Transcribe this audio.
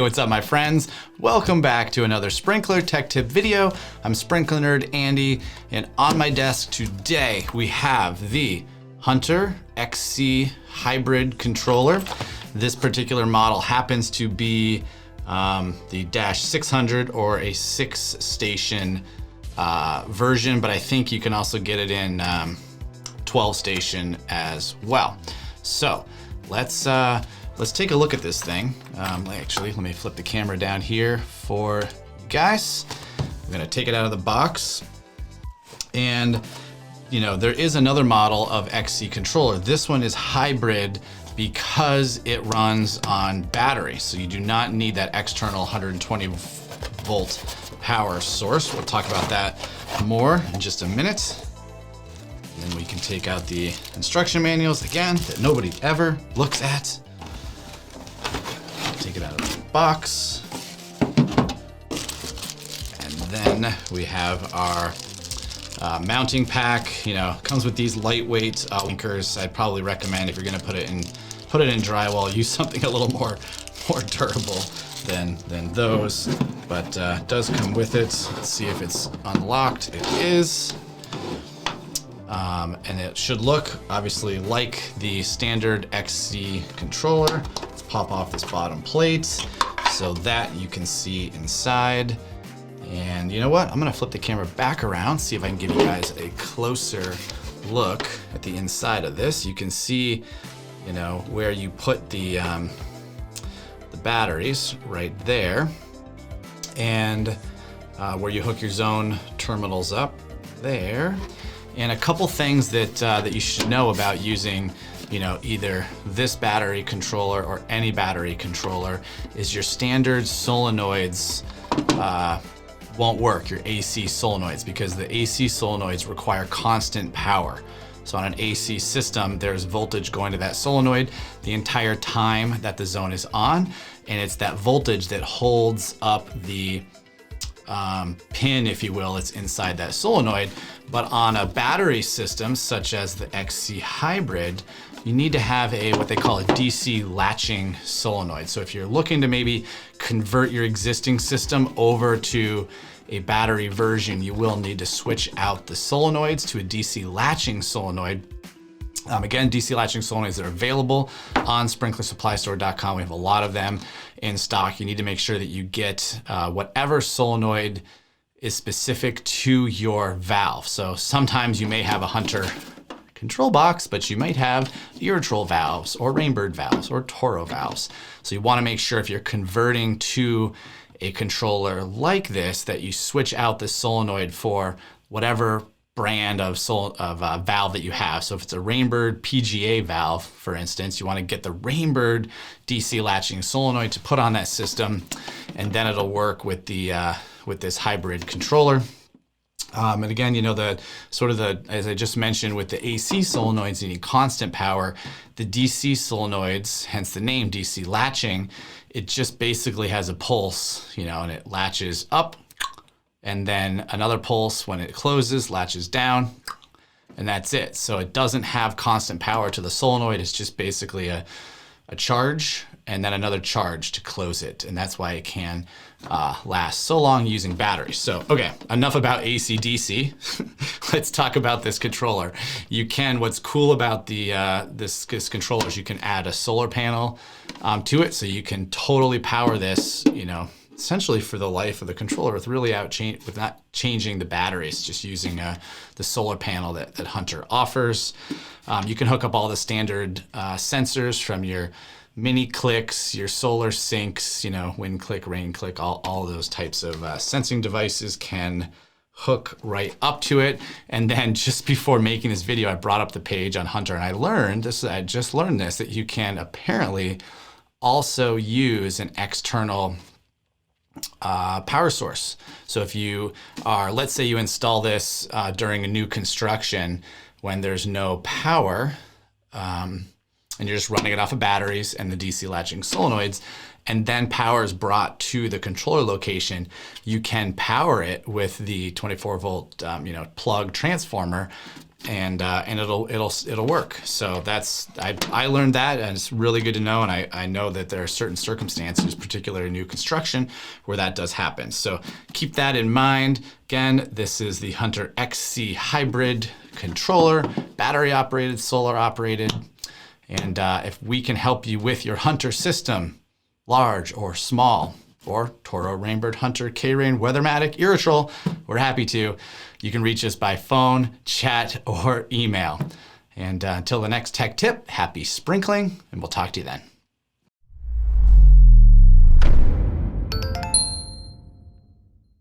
Hey, what's up my friends? Welcome back to another sprinkler tech tip video. I'm sprinkler nerd Andy, and on my desk today we have the Hunter XC hybrid controller. This particular model happens to be the Dash 600 or a 6-station version, but I think you can also get it in 12-station as well. So let's take a look at this thing. Actually, let me flip the camera down here for you guys. I'm gonna take it out of the box. And you know, there is another model of XC controller. This one is hybrid because it runs on battery. So you do not need that external 120 volt power source. We'll talk about that more in just a minute. And then we can take out the instruction manuals again that nobody ever looks at. Take it out of the box. And then we have our mounting pack. You know, comes with these lightweight anchors. I'd probably recommend, if you're gonna put it in drywall, use something a little more durable than those. But it does come with it. Let's see if it's unlocked. It is. And it should look obviously like the standard XC controller. Let's pop off this bottom plate so that you can see inside. And you know what? I'm gonna flip the camera back around, see if I can give you guys a closer look at the inside of this. You can see, you know, where you put the batteries right there, and where you hook your zone terminals up there. And a couple things that you should know about using, you know, either this battery controller or any battery controller is your standard solenoids won't work, your AC solenoids, because the AC solenoids require constant power. So on an AC system, there's voltage going to that solenoid the entire time that the zone is on, and it's that voltage that holds up the pin, if you will, it's inside that solenoid. But on a battery system, such as the XC hybrid, you need to have what they call a DC-latching solenoid. So if you're looking to maybe convert your existing system over to a battery version, you will need to switch out the solenoids to a DC-latching solenoid. Again, DC-latching solenoids that are available on sprinklersupply.store.com. We have a lot of them in stock. You need to make sure that you get whatever solenoid is specific to your valve. So sometimes you may have a Hunter control box, but you might have Irrigation valves or Rainbird valves or Toro valves. So you wanna make sure if you're converting to a controller like this, that you switch out the solenoid for whatever brand of valve that you have. So if it's a Rainbird PGA valve, for instance, you want to get the Rainbird DC latching solenoid to put on that system, and then it'll work with the with this hybrid controller. And again, you know, as I just mentioned, with the AC solenoids, you need constant power. The DC solenoids, hence the name DC latching, it just basically has a pulse, you know, and it latches up, and then another pulse when it closes, latches down, and that's it. So it doesn't have constant power to the solenoid. It's just basically a charge and then another charge to close it. And that's why it can last so long using batteries. So, okay, enough about AC/DC. Let's talk about this controller. What's cool about this controller is you can add a solar panel to it, so you can totally power this, you know, essentially for the life of the controller with not changing the batteries, just using the solar panel that Hunter offers. You can hook up all the standard sensors from your mini clicks, your solar sinks, you know, wind click, rain click, all of those types of sensing devices can hook right up to it. And then just before making this video, I brought up the page on Hunter, and I just learned this, that you can apparently also use an external power source. So if you are, let's say you install this during a new construction when there's no power, and you're just running it off of batteries and the DC latching solenoids, and then power is brought to the controller location, you can power it with the 24 volt plug transformer and it'll work. So I learned that, and it's really good to know. And I know that there are certain circumstances, particularly new construction, where that does happen. So keep that in mind. Again, this is the Hunter XC hybrid controller, battery operated, solar operated. And if we can help you with your Hunter system, large or small, or Toro, Rainbird, Hunter, K-Rain, Weathermatic, Irrigation, we're happy to. You can reach us by phone, chat, or email. And until the next tech tip, happy sprinkling, and we'll talk to you then.